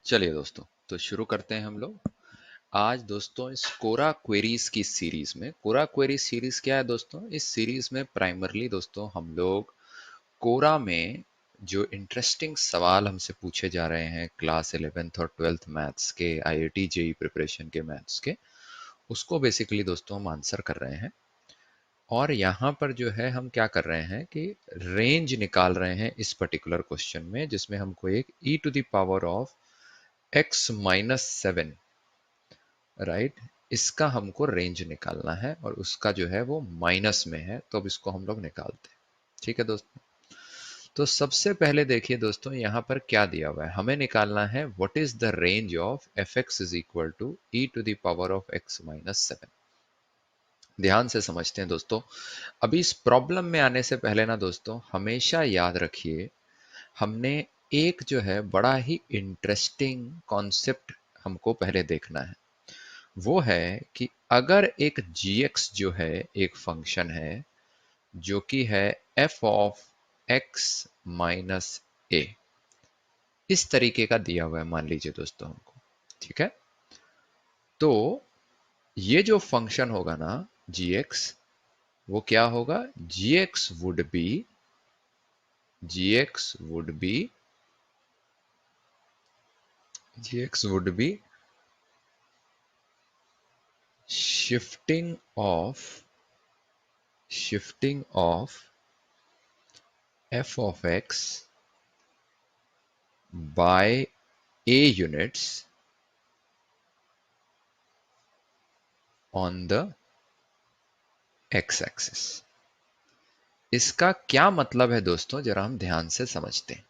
चलिए दोस्तों, तो शुरू करते हैं हम लोग। आज दोस्तों इस कोरा क्वेरीज की सीरीज में, कोरा क्वेरी सीरीज क्या है दोस्तों? इस सीरीज में प्राइमरली दोस्तों हम लोग कोरा में जो इंटरेस्टिंग सवाल हमसे पूछे जा रहे हैं क्लास 11th और 12th मैथ्स के, IIT जेई प्रिपरेशन के मैथ्स के, उसको बेसिकली दोस्तों हम आंसर कर रहे हैं। और यहाँ पर जो है हम क्या कर रहे हैं कि रेंज निकाल रहे हैं इस पर्टिकुलर क्वेश्चन में, जिसमें हमको एक e⁻x-7 राइट, इसका हमको रेंज निकालना है और उसका जो है वो माइनस में है, तो अब इसको हम लोग निकालते हैं। ठीक है दोस्तों, तो सबसे पहले देखिए दोस्तों यहाँ पर क्या दिया हुआ है, हमें निकालना है what is the range of fx is equal to e⁻x-7। ध्यान से समझते हैं दोस्तों। अभी इस प्रॉब्लम में आने से पहले ना दोस्तों हमेशा याद रखिए, हमने एक जो है बड़ा ही इंटरेस्टिंग कॉन्सेप्ट हमको पहले देखना है। वो है कि अगर एक gx जो है एक फंक्शन है जो कि है f of x minus a, इस तरीके का दिया हुआ है मान लीजिए दोस्तों हमको। ठीक है, तो ये जो फंक्शन होगा ना gx, वो क्या होगा? gx would be shifting of f of x by a units on the x axis। इसका क्या मतलब है दोस्तों, जरा हम ध्यान से समझते हैं।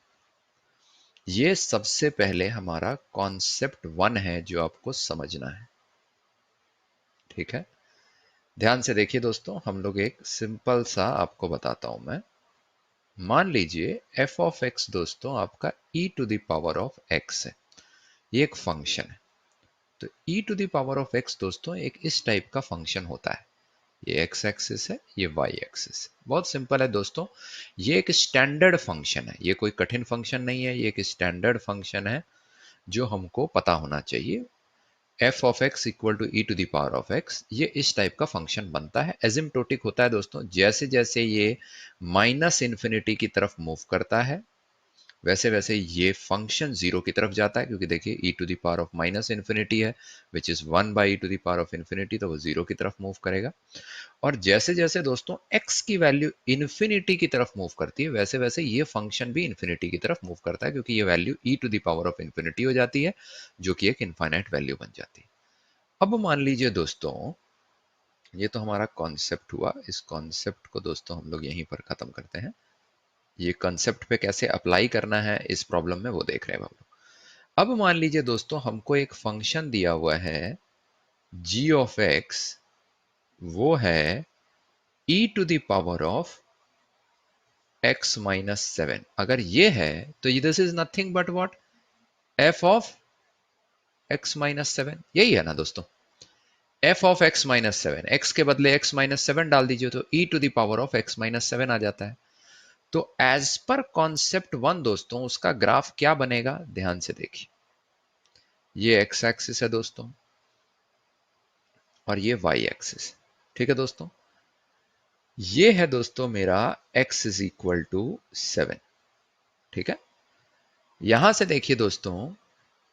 ये सबसे पहले हमारा कॉन्सेप्ट 1 है जो आपको समझना है। ठीक है, ध्यान से देखिए दोस्तों, हम लोग एक सिंपल सा आपको बताता हूं मैं। मान लीजिए f ऑफ x दोस्तों आपका e⁻x है, ये एक फंक्शन है। तो e⁻x दोस्तों एक इस टाइप का फंक्शन होता है। ये x एक्सिस है, ये y एक्सिस है। बहुत सिंपल है दोस्तों, ये एक स्टैंडर्ड फंक्शन है, ये कोई कठिन फंक्शन नहीं है, ये एक स्टैंडर्ड फंक्शन है जो हमको पता होना चाहिए। f of x equal to e⁻x, ये इस टाइप का फंक्शन बनता है, एसिम्प्टोटिक होता है दोस्तों। जैसे जैसे ये माइनस इन्फिनिटी की तरफ मूव करता है, वैसे वैसे ये फंक्शन जीरो की तरफ जाता है, क्योंकि देखिए e⁻∞ है, विच इज 1 बाई e⁻∞, तो वो जीरो की तरफ मूव करेगा। और जैसे जैसे दोस्तों x की वैल्यू इन्फिनिटी की तरफ मूव करती है, वैसे वैसे ये फंक्शन भी इन्फिनिटी की तरफ मूव करता है, क्योंकि ये वैल्यू e⁻∞ हो जाती है, जो कि एक इनफाइनाइट वैल्यू बन जाती है। अब मान लीजिए दोस्तों, ये तो हमारा कॉन्सेप्ट हुआ, इस कॉन्सेप्ट को दोस्तों हम लोग यहीं पर खत्म करते हैं। ये कॉन्सेप्ट पे कैसे अप्लाई करना है इस प्रॉब्लम में वो देख रहे हैं हम लोग। अब मान लीजिए दोस्तों हमको एक फंक्शन दिया हुआ है g ऑफ x, वो है e⁻x-7। अगर ये है तो this is nothing but what? f of x-7, यही है ना दोस्तों। f ऑफ x-7, x के बदले x-7 डाल दीजिए तो e⁻x-7 आ जाता है। तो एज पर कॉन्सेप्ट 1 दोस्तों उसका ग्राफ क्या बनेगा, ध्यान से देखिए। ये x एक्सिस है दोस्तों और ये y एक्सिस। ठीक है दोस्तों, ये है दोस्तों मेरा x इज इक्वल टू 7। ठीक है, यहां से देखिए दोस्तों,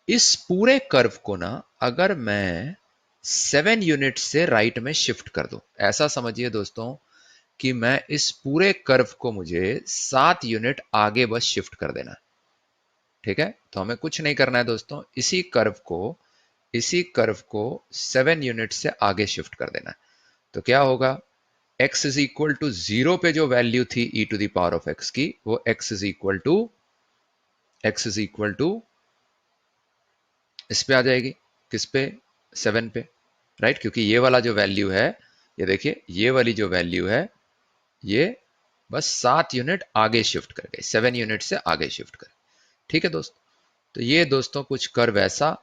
इस पूरे कर्व को ना अगर मैं 7 यूनिट से राइट में शिफ्ट कर दूं, ऐसा समझिए दोस्तों कि मैं इस पूरे कर्व को मुझे 7 यूनिट आगे बस शिफ्ट कर देना है। ठीक है, तो हमें कुछ नहीं करना है दोस्तों, इसी कर्व को 7 यूनिट से आगे शिफ्ट कर देना है। तो क्या होगा, x इज इक्वल टू 0 पे जो वैल्यू थी e⁻x की, वो x इज इक्वल टू इस पे आ जाएगी, किस पे? 7 पे, राइट। क्योंकि ये वाला जो वैल्यू है, ये देखिए, ये वाली जो वैल्यू है, ये बस 7 यूनिट आगे शिफ्ट कर गई, 7 यूनिट से आगे शिफ्ट कर। ठीक है दोस्तों, तो ये दोस्तों कुछ कर्व ऐसा,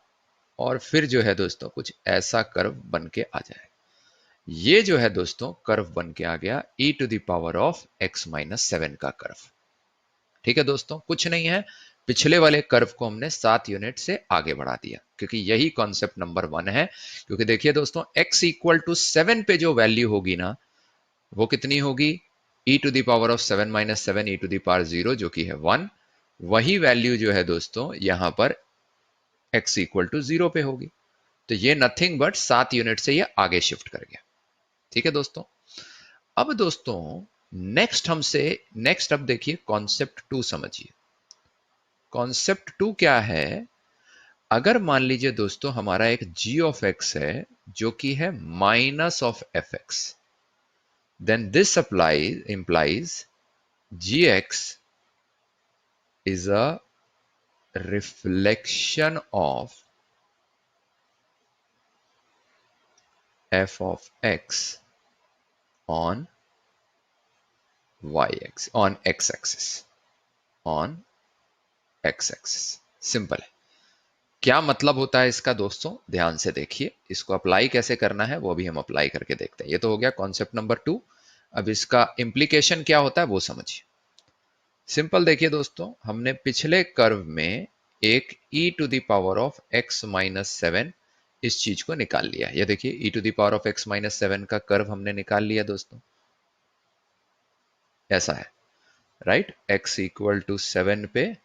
और फिर जो है दोस्तों कुछ ऐसा कर्व बन के आ जाए। ये जो है दोस्तों कर्व बन के आ गया e⁻x-7 का कर्व। ठीक है दोस्तों, कुछ नहीं है, पिछले वाले कर्व को हमने 7 यूनिट से आगे बढ़ा दिया, क्योंकि यही कॉन्सेप्ट नंबर 1 है। क्योंकि देखिए दोस्तों, x इक्वल टू 7 पे जो वैल्यू होगी ना, वो कितनी होगी, e to the power of 7 minus 7 e to the power 0, जो कि है 1। वही वैल्यू जो है दोस्तों यहां पर x इक्वल टू 0 पे होगी। तो ये नथिंग बट 7 यूनिट से ये आगे शिफ्ट कर गया। ठीक है दोस्तों, अब दोस्तों नेक्स्ट अब देखिए कॉन्सेप्ट 2 समझिए। कॉन्सेप्ट 2 क्या है, अगर मान लीजिए दोस्तों हमारा एक g ऑफ x है जो कि है minus of F X, then this implies gx is a reflection of f of x on x axis, on x axis। Simple है। क्या मतलब होता है इसका दोस्तों, ध्यान से देखिए, इसको अप्लाई कैसे करना है वो भी हम अप्लाई करके देखते हैं। ये तो हो गया कॉन्सेप्ट नंबर 2। अब इसका इम्प्लीकेशन क्या होता है वो समझिए। सिंपल देखिए दोस्तों, हमने पिछले कर्व में एक e to the power of x minus 7 इस चीज को निकाल लिया। ये देखिए e to the power of x minus 7 का कर्व हमने निकाल लिया दोस्तों, ऐसा है, राइट। x इक्वल टू 7 पे,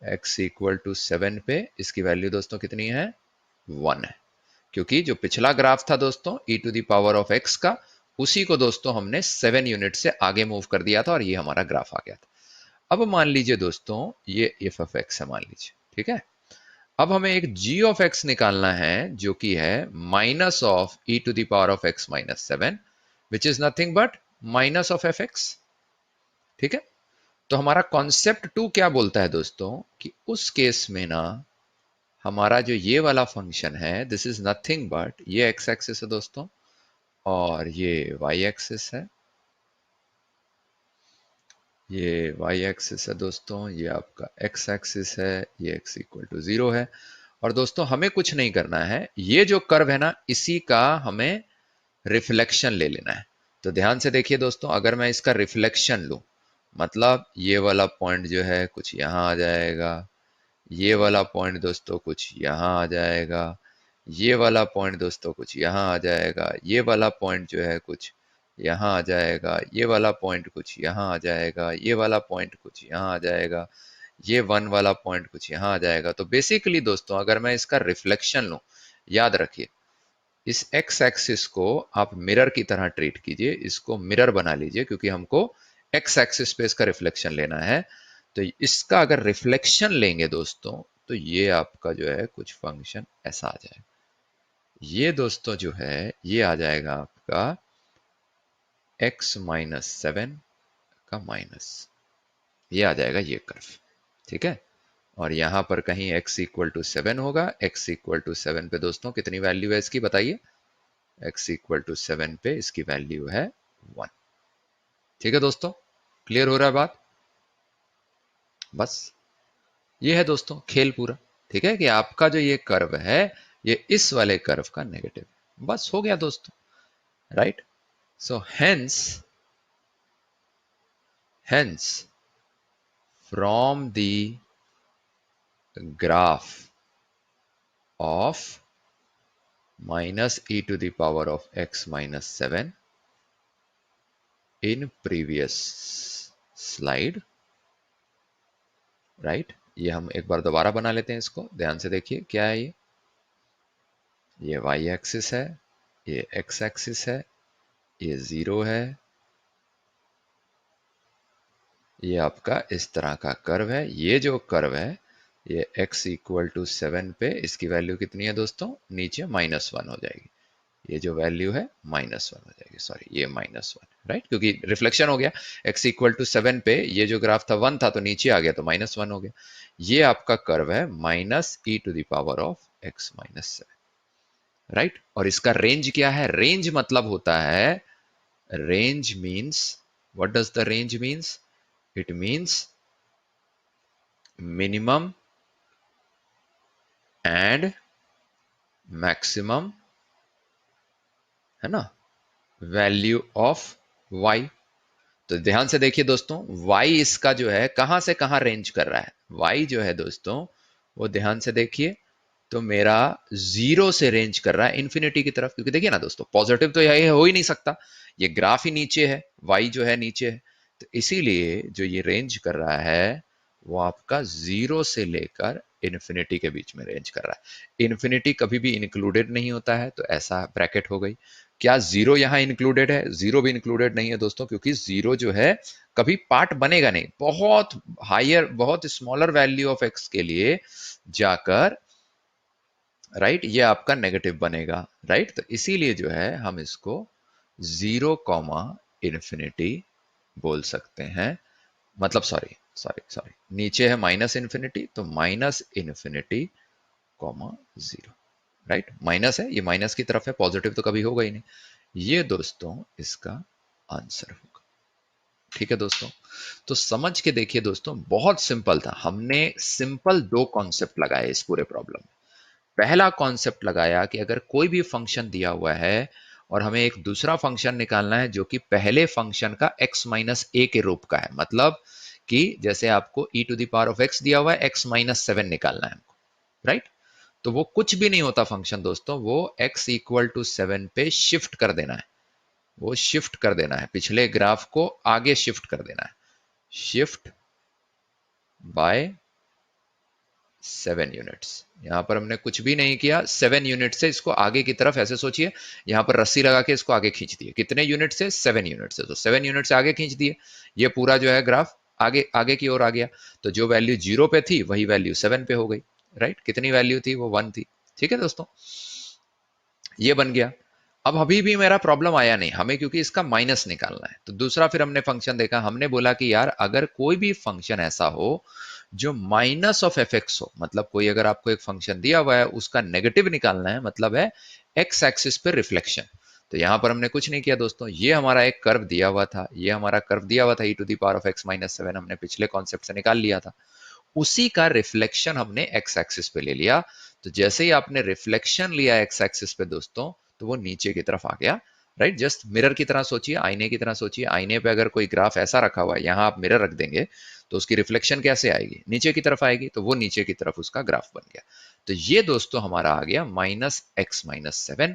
x इक्वल टू 7 पे इसकी वैल्यू दोस्तों कितनी है, 1 है। क्योंकि जो पिछला ग्राफ था दोस्तों e to the power of x का, उसी को दोस्तों हमने 7 यूनिट से आगे मूव कर दिया था और ये हमारा ग्राफ आ गया था। अब मान लीजिए दोस्तों ये f ऑफ x है, मान लीजिए, ठीक है। अब हमें एक g ऑफ x निकालना है जो कि है minus of e to the power of x minus 7, which is nothing but minus of F X. ठीक है, तो हमारा कॉन्सेप्ट 2 क्या बोलता है दोस्तों, कि उस केस में ना हमारा जो ये वाला फंक्शन है, दिस इज नथिंग बट, ये एक्स एक्सिस है दोस्तों और ये वाई एक्सिस है, ये y एक्सिस है दोस्तों, ये आपका x एक्सिस है, ये x इक्वल टू 0 है। और दोस्तों हमें कुछ नहीं करना है, ये जो कर्व है ना इसी का हमें रिफ्लेक्शन ले लेना है। तो ध्यान से देखिए दोस्तों, अगर मैं इसका रिफ्लेक्शन लूं, मतलब ये वाला पॉइंट जो है कुछ यहां आ जाएगा, ये वाला पॉइंट दोस्तों कुछ यहां आ जाएगा, ये वाला पॉइंट दोस्तों कुछ यहां आ जाएगा, ये वाला पॉइंट जो है कुछ यहाँ आ जाएगा, ये वाला पॉइंट कुछ यहाँ आ जाएगा, ये वाला पॉइंट कुछ यहाँ आ जाएगा, ये 1 वाला पॉइंट कुछ यहाँ आ जाएगा। तो बेसिकली दोस्तों अगर मैं इसका रिफ्लेक्शन लूं, याद रखिए इस x एक्सिस को आप मिरर की तरह ट्रीट कीजिए, इसको मिरर बना लीजिए, क्योंकि हमको x एक्सिस पे इसका रिफ्लेक्शन लेना है। तो इसका अगर रिफ्लेक्शन लेंगे दोस्तों, तो ये आपका जो है कुछ फंक्शन ऐसा आ जाएगा। ये दोस्तों जो है ये आ जाएगा आपका x माइनस 7 का माइनस, ये आ जाएगा ये कर्व। ठीक है, और यहां पर कहीं x इक्वल टू 7 होगा। x इक्वल टू 7 पे दोस्तों कितनी वैल्यू है इसकी बताइए, x इक्वल टू 7 पे इसकी वैल्यू है 1। ठीक है दोस्तों, क्लियर हो रहा है बात, बस ये है दोस्तों खेल पूरा। ठीक है, कि आपका जो ये कर्व है ये इस वाले कर्व का नेगेटिव, बस हो गया दोस्तों, right. So hence from the graph of minus e to the power of x minus 7 in previous slide, right। ये हम एक बार दोबारा बना लेते हैं इसको, ध्यान से देखिए क्या है ये y एक्सिस है, ये x एक्सिस है, ये 0 है, ये आपका इस तरह का कर्व है। ये जो कर्व है ये x इक्वल टू 7 पे इसकी वैल्यू कितनी है दोस्तों, नीचे -1 हो जाएगी। ये जो वैल्यू है -1 हो जाएगी, सॉरी ये -1, राइट, क्योंकि रिफ्लेक्शन हो गया। x इक्वल टू 7 पे ये जो ग्राफ था 1 था तो नीचे आ गया तो -1 हो गया। ये आपका कर्व है minus e to the power of x minus 7, right. और इसका रेंज क्या है, रेंज मतलब होता है, range means, what does the range means, it means minimum and maximum, है ना, वैल्यू ऑफ y। तो ध्यान से देखिए दोस्तों, y इसका जो है कहां से कहां रेंज कर रहा है, y जो है दोस्तों वो ध्यान से देखिए, तो मेरा 0 से रेंज कर रहा है इन्फिनिटी की तरफ, क्योंकि देखिए ना दोस्तों पॉजिटिव तो यही हो ही नहीं सकता, ये ग्राफ ही नीचे है, y जो है नीचे है, तो इसीलिए जो ये रेंज कर रहा है वो आपका 0 से लेकर इन्फिनिटी के बीच में रेंज कर रहा है। इन्फिनिटी कभी भी इंक्लूडेड नहीं होता है, तो ऐसा ब्रैकेट हो गई। क्या जीरो यहां इंक्लूडेड है? जीरो भी इंक्लूडेड नहीं है दोस्तों, क्योंकि जीरो जो है कभी पार्ट बनेगा नहीं, बहुत हायर, बहुत स्मॉलर वैल्यू ऑफ एक्स के लिए जाकर राइट ये आपका नेगेटिव बनेगा, राइट। तो इसीलिए जो है हम इसको 0, इन्फिनिटी बोल सकते हैं, मतलब सॉरी सॉरी सॉरी, नीचे है माइनस इन्फिनिटी, तो minus infinity comma 0, right. Minus है, ये माइनस की तरफ है, पॉजिटिव तो कभी होगा ही नहीं। ये दोस्तों इसका आंसर होगा। ठीक है दोस्तों, तो समझ के देखिए दोस्तों, बहुत सिंपल था। हमने सिंपल दो कॉन्सेप्ट लगाए इस पूरे प्रॉब्लम में। पहला कॉन्सेप्ट लगाया कि अगर कोई भी फंक्शन दिया हुआ है और हमें एक दूसरा फंक्शन निकालना है जो कि पहले फंक्शन का x माइनस ए के रूप का है, मतलब कि जैसे आपको e to the power of x दिया हुआ है, x माइनस 7 निकालना है हमको, राइट। तो वो कुछ भी नहीं होता फंक्शन दोस्तों, वो x इक्वल टू 7 पे शिफ्ट कर देना है, वो शिफ्ट कर देना है, पिछले ग्राफ को आगे शिफ्ट कर देना है, शिफ्ट बाय 7 यूनिट्स। यहां पर हमने कुछ भी नहीं किया, 7 यूनिट से इसको आगे की तरफ, ऐसे सोचिए यहां पर रस्सी लगा के इसको आगे खींच दिए, कितने यूनिट से? 7 यूनिट से। तो 7 यूनिट से आगे खींच दिए, ये पूरा जो है ग्राफ आगे आगे की ओर आ गया। तो जो वैल्यू 0 पे थी वही वैल्यू 7 पे हो गई, राइट। कितनी वैल्यू थी? वो 1 थी। ठीक है दोस्तों, ये बन गया। अब अभी भी मेरा प्रॉब्लम आया नहीं हमें, क्योंकि इसका माइनस निकालना है। तो दूसरा फिर हमने फंक्शन देखा, हमने बोला कि यार अगर कोई भी फंक्शन ऐसा हो जो माइनस ऑफ एफ एक्स हो, मतलब कोई अगर आपको एक फंक्शन दिया हुआ है उसका नेगेटिव निकालना है, मतलब है एक्स एक्सिस पे रिफ्लेक्शन। तो यहां पर हमने कुछ नहीं किया दोस्तों, ये हमारा एक कर्व दिया हुआ था, ये हमारा कर्व दिया हुआ था e to the power of x minus 7, हमने पिछले कॉन्सेप्ट से निकाल लिया था, उसी का रिफ्लेक्शन हमने एक्स एक्सिस पे ले लिया। तो जैसे ही आपने रिफ्लेक्शन लिया एक्स एक्सिस पे दोस्तों, तो वो नीचे की तरफ आ गया, राइट। जस्ट मिरर की तरह सोचिए, आईने की तरह सोचिए। आईने पे अगर कोई ग्राफ ऐसा रखा हुआ है, यहां आप मिरर रख देंगे तो उसकी रिफ्लेक्शन कैसे आएगी? नीचे की तरफ आएगी, तो वो नीचे की तरफ उसका ग्राफ बन गया। तो ये दोस्तों हमारा आ गया माइनस एक्स माइनस 7।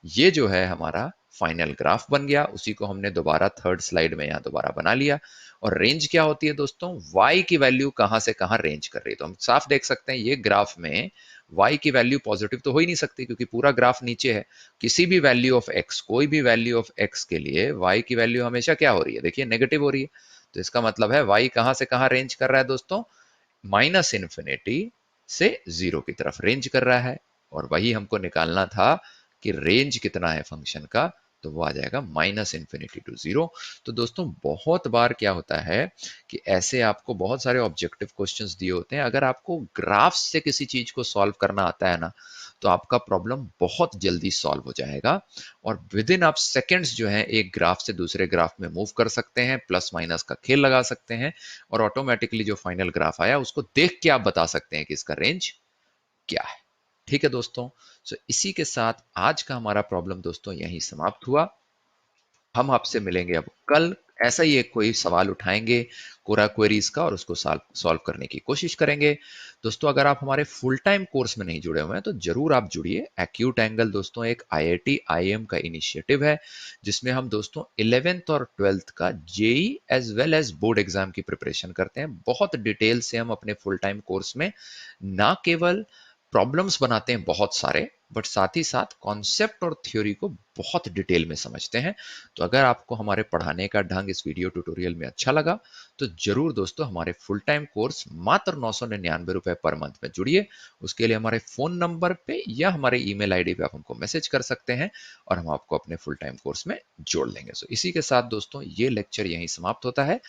ये जो है हमारा फाइनल ग्राफ बन गया, उसी को हमने दोबारा थर्ड स्लाइड में यहां दोबारा बना लिया। और रेंज क्या होती है दोस्तों? y की वैल्यू कहां से कहां रेंज कर रही है, तो हम साफ देख सकते हैं ये ग्राफ में y की वैल्यू पॉजिटिव तो हो ही नहीं सकती, क्योंकि पूरा ग्राफ नीचे है। किसी भी वैल्यू ऑफ x, कोई भी वैल्यू ऑफ x के लिए y की वैल्यू हमेशा क्या हो रही है? देखिए नेगेटिव हो रही है। तो इसका मतलब है y कहां से कहां रेंज कर रहा है दोस्तों? माइनस इन्फिनिटी से 0 की तरफ रेंज कर रहा है। और वही हमको निकालना था कि रेंज कितना है फंक्शन का, तो वो आ जाएगा माइनस इन्फिनिटी टू 0। तो दोस्तों बहुत बार क्या होता है कि ऐसे आपको बहुत सारे ऑब्जेक्टिव क्वेश्चंस दिए होते हैं, अगर आपको ग्राफ से किसी चीज को सॉल्व करना आता है ना, तो आपका प्रॉब्लम बहुत जल्दी सॉल्व हो जाएगा। और विद इन आप सेकेंड्स जो है एक ग्राफ से दूसरे ग्राफ में मूव कर सकते हैं, प्लस माइनस का खेल लगा सकते हैं, और ऑटोमेटिकली जो फाइनल ग्राफ आया उसको देख के आप बता सकते हैं कि इसका रेंज क्या है। ठीक है दोस्तों, सो इसी के साथ आज का हमारा प्रॉब्लम दोस्तों यहीं समाप्त हुआ। हम आपसे मिलेंगे अब कल, ऐसा ही एक कोई सवाल उठाएंगे कोरा क्वेरीज का और उसको सॉल्व करने की कोशिश करेंगे। दोस्तों अगर आप हमारे फुल टाइम कोर्स में नहीं जुड़े हुए हैं तो जरूर आप जुड़िए। एक्यूट एंगल दोस्तों एक आईआईटी आईएम का इनिशिएटिव है, जिसमें हम दोस्तों 11th और 12th का JEE as well as board exam की प्रिपरेशन करते हैं। बहुत डिटेल से हम अपने फुल टाइम कोर्स में ना केवल प्रॉब्लम्स बनाते हैं बहुत सारे, बट साथ ही साथ कॉन्सेप्ट और थ्योरी को बहुत डिटेल में समझते हैं। तो अगर आपको हमारे पढ़ाने का ढंग इस वीडियो ट्यूटोरियल में अच्छा लगा, तो जरूर दोस्तों हमारे फुल टाइम कोर्स मात्र 999 रुपए पर मंथ में जुड़िए। उसके लिए हमारे फोन नंबर पे या हमारे ईमेल आईडी पे आप हमको मैसेज कर सकते हैं और हम आपको अपने फुल टाइम कोर्स में जोड़ लेंगे। सो इसी के साथ दोस्तों ये लेक्चर यहीं समाप्त होता है।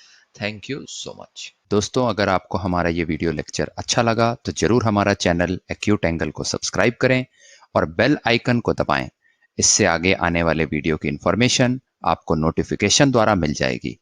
Thank you so much. दोस्तों अगर आपको हमारा ये वीडियो लेक्चर अच्छा लगा तो जरूर हमारा चैनल एक्यूट एंगल को सब्सक्राइब करें और बेल आइकन को दबाएं। इससे आगे आने वाले वीडियो की इंफॉर्मेशन आपको नोटिफिकेशन द्वारा मिल जाएगी।